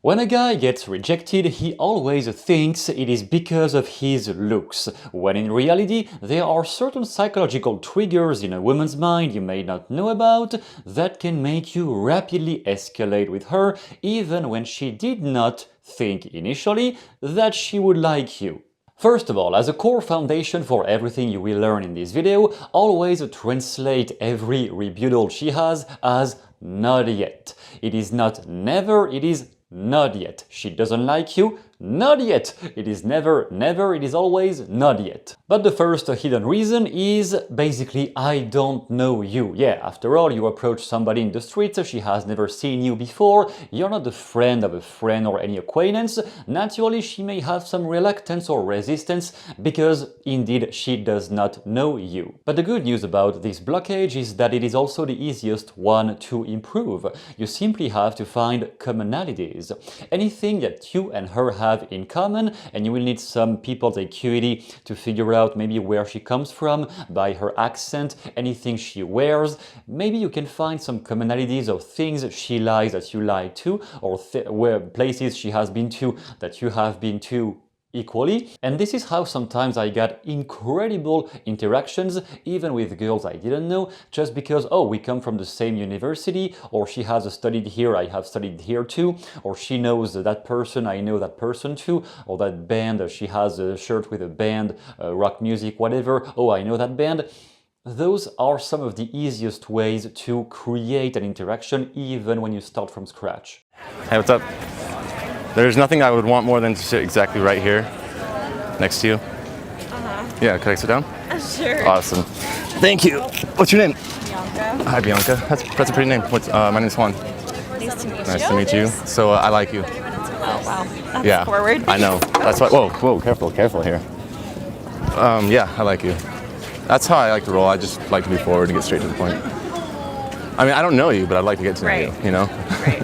When a guy gets rejected, he always thinks it is because of his looks, when in reality there are certain psychological triggers in a woman's mind you may not know about that can make you rapidly escalate with her even when she did not think initially that she would like you. First of all, as a core foundation for everything you will learn in this video, always translate every rebuttal she has as not yet. It is not never, it is not yet. She doesn't like you? Not yet. It is never, never, it is always not yet. But the first hidden reason is basically I don't know you. Yeah, after all, you approach somebody in the street, she has never seen you before, you're not a friend of a friend or any acquaintance. Naturally, she may have some reluctance or resistance because indeed she does not know you. But the good news about this blockage is that it is also the easiest one to improve. You simply have to find commonalities. Anything that you and her have in common, and you will need some people's acuity to figure out maybe where she comes from by her accent, anything she wears. Maybe you can find some commonalities of things she likes that you like too, or where places she has been to that you have been to equally. And this is how sometimes I got incredible interactions even with girls I didn't know, just because, oh, we come from the same university, or she has studied here, I have studied here too, or she knows that person, I know that person too, or that band, she has a shirt with a band, rock music, whatever, oh, I know that band. Those are some of the easiest ways to create an interaction even when you start from scratch. Hey, what's up? There's nothing I would want more than to sit exactly right here, next to you. Yeah, could I sit down? Sure. Awesome. Thank you. What's your name? Bianca. Hi, Bianca. That's a pretty name. My name's Juan. Nice to meet you. Nice to meet you. So I like you. Oh, wow. That's Yeah. forward. I know. That's why. Whoa, careful here. Yeah, I like you. That's how I like to roll. I just like to be forward and get straight to the point. I mean, I don't know you, but I'd like to get to know you. You know. Right.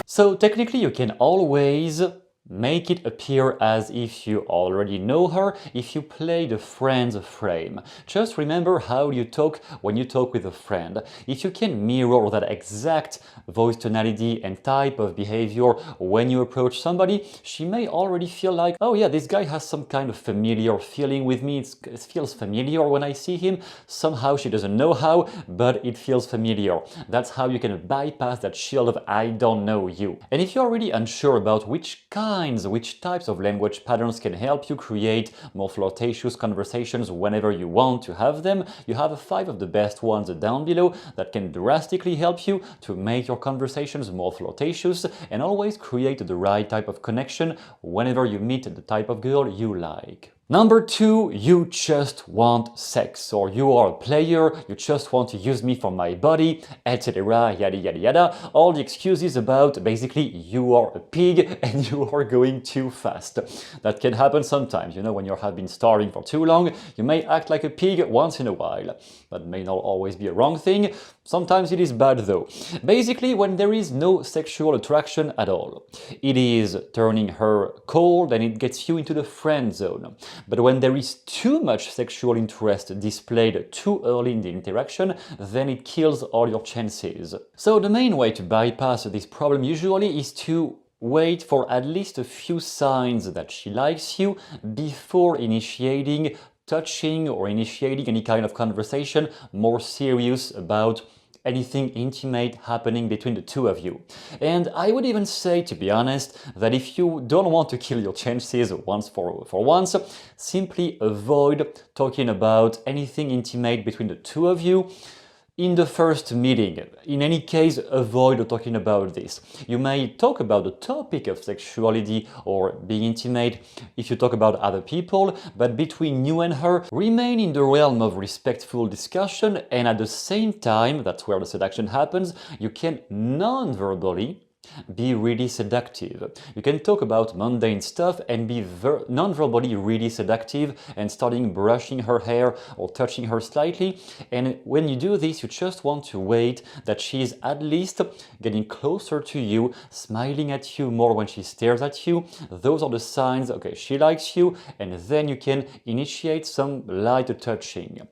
So technically you can always make it appear as if you already know her if you play the friend's frame. Just remember how you talk when you talk with a friend. If you can mirror that exact voice tonality and type of behavior when you approach somebody, she may already feel like, oh yeah, this guy has some kind of familiar feeling with me, it feels familiar when I see him. Somehow she doesn't know how, but it feels familiar. That's how you can bypass that shield of I don't know you. And if you're really unsure about which types of language patterns can help you create more flirtatious conversations whenever you want to have them, you have 5 of the best ones down below that can drastically help you to make your conversations more flirtatious and always create the right type of connection whenever you meet the type of girl you like. Number 2, you just want sex, or you are a player, you just want to use me for my body, etc. yada yada yada. All the excuses about basically you are a pig and you are going too fast. That can happen sometimes, you know, when you have been starving for too long, you may act like a pig once in a while. That may not always be a wrong thing, sometimes it is bad though. Basically, when there is no sexual attraction at all, it is turning her cold and it gets you into the friend zone. But when there is too much sexual interest displayed too early in the interaction, then it kills all your chances. So the main way to bypass this problem usually is to wait for at least a few signs that she likes you before initiating touching or initiating any kind of conversation more serious about anything intimate happening between the two of you. And I would even say, to be honest, that if you don't want to kill your chances once for once, simply avoid talking about anything intimate between the two of you in the first meeting. In any case, avoid talking about this. You may talk about the topic of sexuality or being intimate if you talk about other people, but between you and her, remain in the realm of respectful discussion, and at the same time, that's where the seduction happens, you can non-verbally be really seductive. You can talk about mundane stuff and be non-verbally really seductive and starting brushing her hair or touching her slightly. And when you do this, you just want to wait that she's at least getting closer to you, smiling at you more when she stares at you. Those are the signs, okay, she likes you, and then you can initiate some light touching.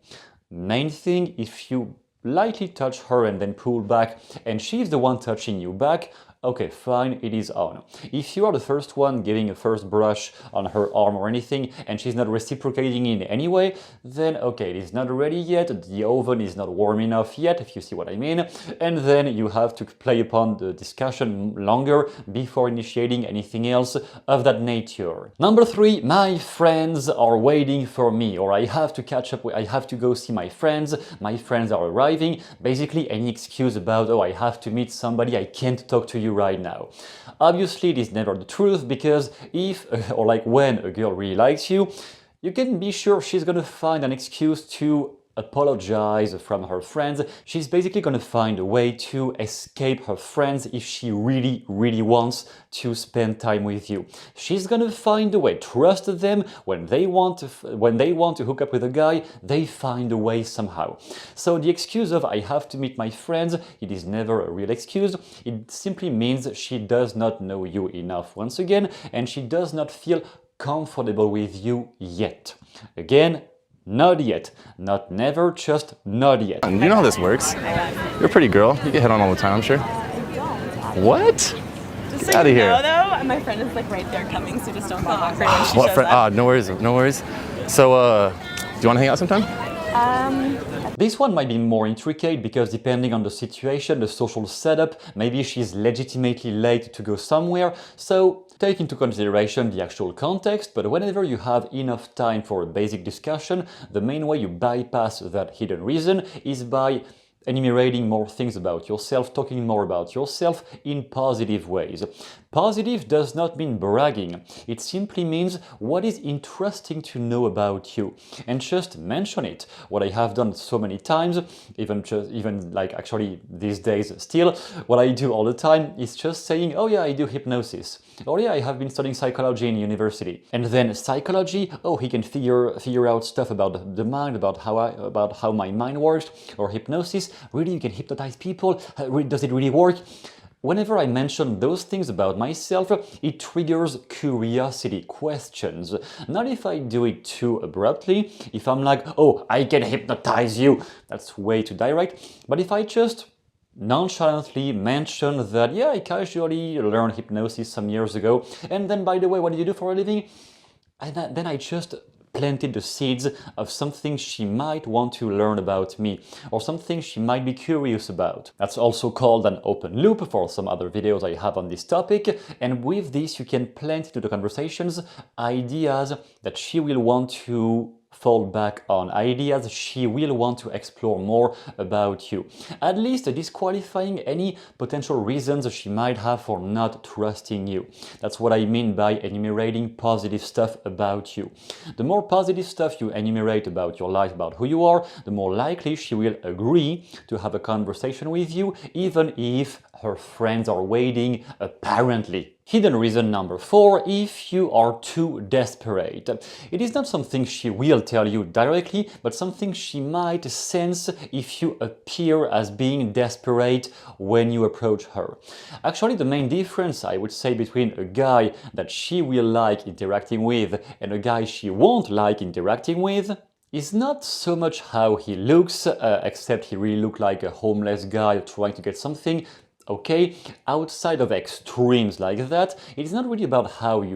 Main thing, if you lightly touch her and then pull back and she's the one touching you back, Okay, fine, it is on. If you are the first one giving a first brush on her arm or anything and she's not reciprocating in any way, then okay, it is not ready yet, the oven is not warm enough yet, if you see what I mean, and then you have to play upon the discussion longer before initiating anything else of that nature. Number 3, my friends are waiting for me, or I have to catch up with, I have to go see my friends are arriving. Basically any excuse about, oh, I have to meet somebody, I can't talk to you right now. Obviously it is never the truth, because if, or like when a girl really likes you, you can be sure she's gonna find an excuse to apologize from her friends. She's basically gonna find a way to escape her friends if she really, really wants to spend time with you. She's gonna find a way. Trust them. When they want to hook up with a guy, they find a way somehow. So the excuse of I have to meet my friends, it is never a real excuse. It simply means she does not know you enough once again, and she does not feel comfortable with you yet. Again, not yet. Not never, just not yet. You know how this works. You're a pretty girl. You get hit on all the time, I'm sure. What? Just Get so outta you here. know, though, my friend is like right there coming, so just don't feel awkward when she What shows friend? up. Ah, no worries, no worries. So, do you want to hang out sometime? This one might be more intricate because depending on the situation, the social setup, maybe she's legitimately late to go somewhere, so take into consideration the actual context, but whenever you have enough time for a basic discussion, the main way you bypass that hidden reason is by enumerating more things about yourself, talking more about yourself in positive ways. Positive does not mean bragging. It simply means what is interesting to know about you, and just mention it. What I have done so many times, even like actually these days still, what I do all the time is just saying, oh yeah, I do hypnosis. Oh yeah, I have been studying psychology in university. And then psychology, oh, he can figure out stuff about the mind, about how my mind works. Or hypnosis, really, you can hypnotize people? Does it really work? Whenever I mention those things about myself, it triggers curiosity, questions. Not if I do it too abruptly, if I'm like, oh, I can hypnotize you, that's way too direct. But if I just nonchalantly mention that, yeah, I casually learned hypnosis some years ago, and then, by the way, what do you do for a living? And then I just planted the seeds of something she might want to learn about me, or something she might be curious about. That's also called an open loop for some other videos I have on this topic, and with this you can plant into the conversations ideas that she will want to fall back on, ideas she will want to explore more about you. At least disqualifying any potential reasons she might have for not trusting you. That's what I mean by enumerating positive stuff about you. The more positive stuff you enumerate about your life, about who you are, the more likely she will agree to have a conversation with you, even if her friends are waiting, apparently. Hidden reason number 4, if you are too desperate. It is not something she will tell you directly, but something she might sense if you appear as being desperate when you approach her. Actually, the main difference, I would say, between a guy that she will like interacting with and a guy she won't like interacting with is not so much how he looks, except he really looks like a homeless guy trying to get something. Okay, outside of extremes like that, it is not really about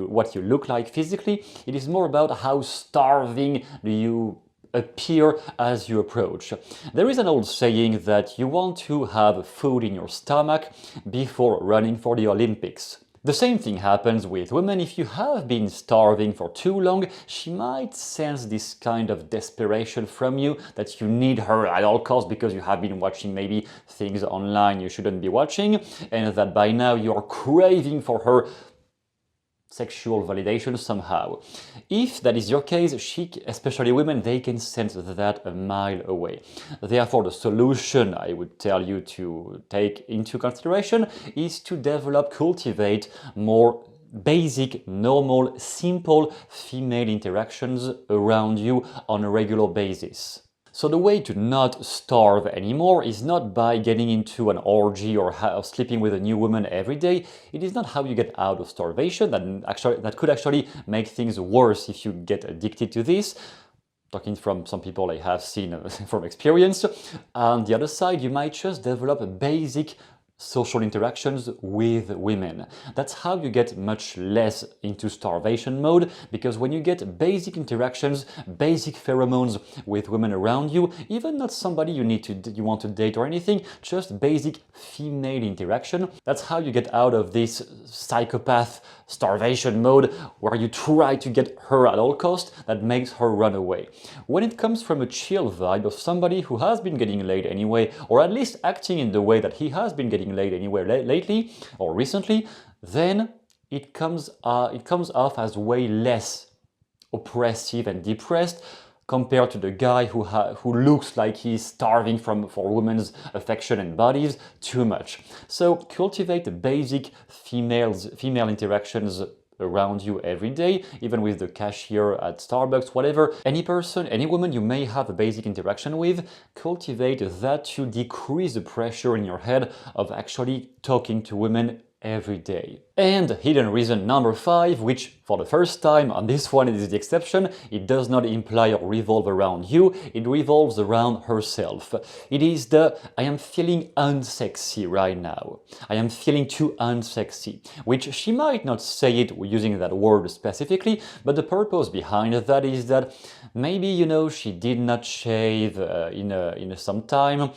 what you look like physically, it is more about how starving do you appear as you approach. There is an old saying that you want to have food in your stomach before running for the Olympics. The same thing happens with women. If you have been starving for too long, she might sense this kind of desperation from you, that you need her at all costs because you have been watching maybe things online you shouldn't be watching, and that by now you are craving for her sexual validation somehow. If that is your case, especially women, they can sense that a mile away. Therefore, the solution I would tell you to take into consideration is to cultivate more basic, normal, simple female interactions around you on a regular basis. So the way to not starve anymore is not by getting into an orgy or sleeping with a new woman every day. It is not how you get out of starvation. That could actually make things worse if you get addicted to this. Talking from some people I have seen from experience. On the other side, you might just develop a basic social interactions with women. That's how you get much less into starvation mode, because when you get basic interactions, basic pheromones with women around you, even not somebody you want to date or anything, just basic female interaction, that's how you get out of this psychopath starvation mode where you try to get her at all cost that makes her run away. When it comes from a chill vibe of somebody who has been getting laid anyway, or at least acting in the way that he has been getting laid anyway lately or recently, then it comes off as way less oppressive and depressed compared to the guy who looks like he's starving for women's affection and bodies too much. So cultivate the basic female interactions around you every day, even with the cashier at Starbucks, whatever. Any person, any woman you may have a basic interaction with, cultivate that to decrease the pressure in your head of actually talking to women every day. And hidden reason number 5, which for the first time on this one it is the exception, it does not imply or revolve around you, it revolves around herself. It is the I am feeling unsexy right now. I am feeling too unsexy, which she might not say it using that word specifically, but the purpose behind that is that maybe, you know, she did not shave in some time,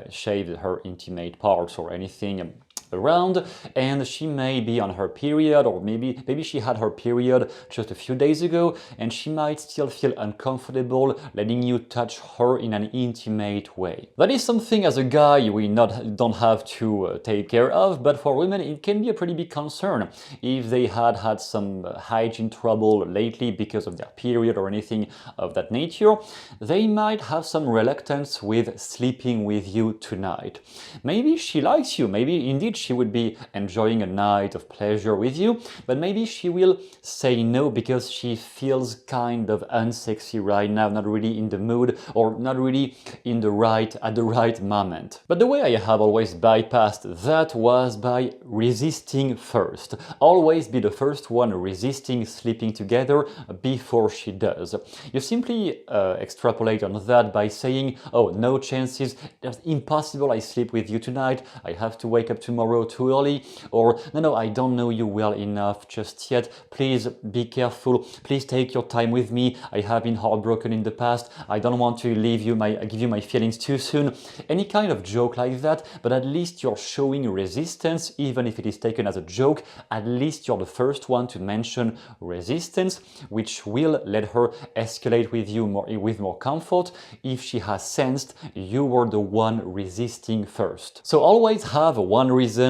shave her intimate parts or anything around, and she may be on her period, or maybe she had her period just a few days ago, and she might still feel uncomfortable letting you touch her in an intimate way. That is something as a guy we don't have to take care of, but for women it can be a pretty big concern. If they had some hygiene trouble lately because of their period or anything of that nature, they might have some reluctance with sleeping with you tonight. Maybe she likes you, maybe indeed she would be enjoying a night of pleasure with you, but maybe she will say no because she feels kind of unsexy right now, not really in the mood, or not really at the right moment. But the way I have always bypassed that was by resisting first. Always be the first one resisting sleeping together before she does. You simply extrapolate on that by saying, oh, no chances, it's impossible I sleep with you tonight, I have to wake up tomorrow too early, or no, I don't know you well enough just yet, please be careful, please take your time with me, I have been heartbroken in the past, I don't want to give you my feelings too soon. Any kind of joke like that, but at least you're showing resistance, even if it is taken as a joke. At least you're the first one to mention resistance, which will let her escalate with you with more comfort if she has sensed you were the one resisting first. So always have one reason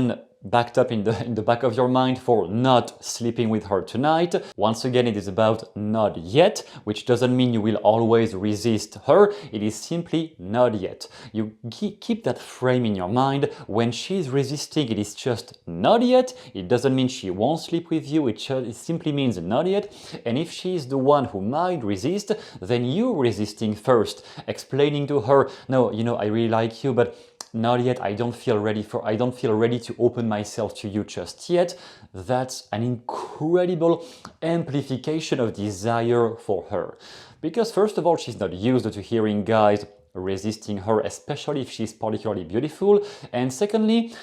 backed up in the back of your mind for not sleeping with her tonight. Once again, it is about not yet, which doesn't mean you will always resist her. It is simply not yet. You keep that frame in your mind. When she's resisting, it is just not yet. It doesn't mean she won't sleep with you. It simply means not yet. And if she's the one who might resist, then you resisting first, explaining to her, no, you know, I really like you, but not yet, I don't feel ready to open myself to you just yet. That's an incredible amplification of desire for her. Because first of all, she's not used to hearing guys resisting her, especially if she's particularly beautiful. And secondly,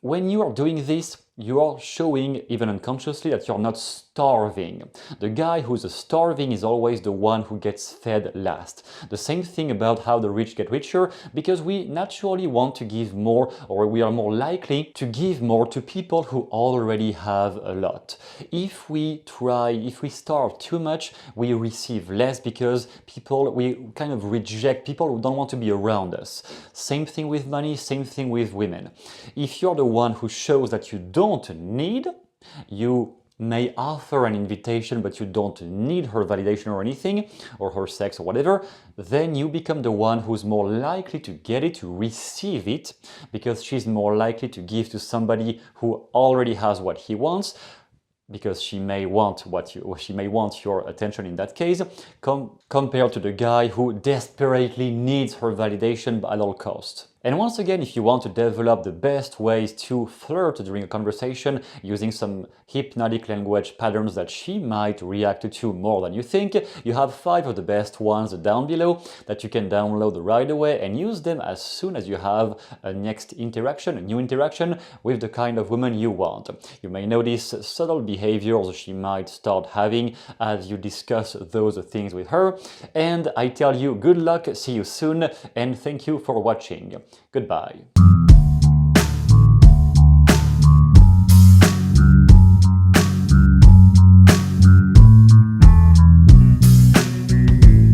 when you are doing this, you are showing, even unconsciously, that you're not starving. The guy who's starving is always the one who gets fed last. The same thing about how the rich get richer, because we naturally want to give more, or we are more likely to give more to people who already have a lot. If we starve too much, we receive less because we kind of reject people who don't want to be around us. Same thing with money, same thing with women. If you're the one who shows that you don't need, you may offer an invitation but you don't need her validation or anything, or her sex or whatever, then you become the one who's more likely to get it, to receive it, because she's more likely to give to somebody who already has what he wants, because she may want your attention in that case, compared to the guy who desperately needs her validation at all costs. And once again, if you want to develop the best ways to flirt during a conversation using some hypnotic language patterns that she might react to more than you think, you have 5 of the best ones down below that you can download right away and use them as soon as you have a next interaction, a new interaction with the kind of woman you want. You may notice subtle behaviors she might start having as you discuss those things with her. And I tell you good luck, see you soon, and thank you for watching. Goodbye.